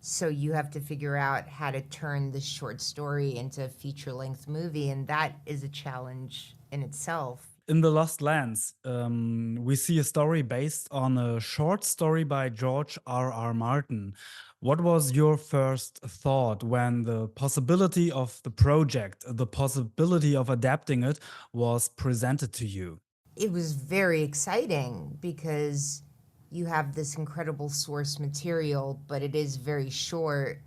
So you have to figure out how to turn this short story into a feature-length movie, and that is a challenge in itself. In The Lost Lands, we see a story based on a short story by George R. Martin. What was your first thought when the possibility of the project, the possibility of adapting it, was presented to you? It was very exciting because you have this incredible source material, but it is very short.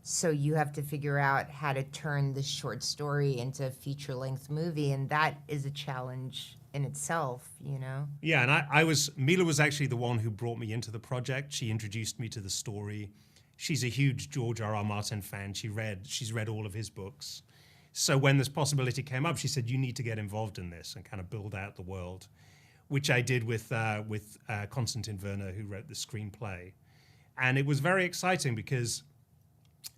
So you have to figure out how to turn this short story into a feature-length movie, and that is a challenge in itself, you know? Yeah, and I was Mila was actually the one who brought me into the project. She introduced me to the story. She's a huge George R. R. Martin fan. She's read all of his books. So when this possibility came up, she said, "You need to get involved in this and kind of build out the world," which I did with Konstantin Werner, who wrote the screenplay. And it was very exciting because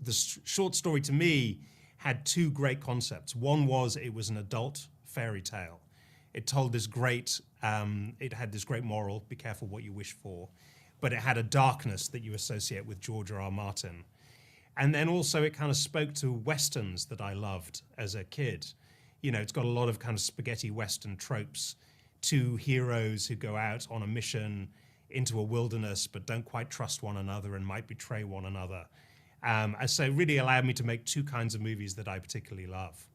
the short story to me had two great concepts. One was it was an adult fairy tale. It told this great, it had this great moral, be careful what you wish for, but it had a darkness that you associate with George R. R. Martin. And then also it kind of spoke to Westerns that I loved as a kid. You know, it's got a lot of kind of spaghetti Western tropes, two heroes who go out on a mission into a wilderness but don't quite trust one another and might betray one another. So it really allowed me to make two kinds of movies that I particularly love.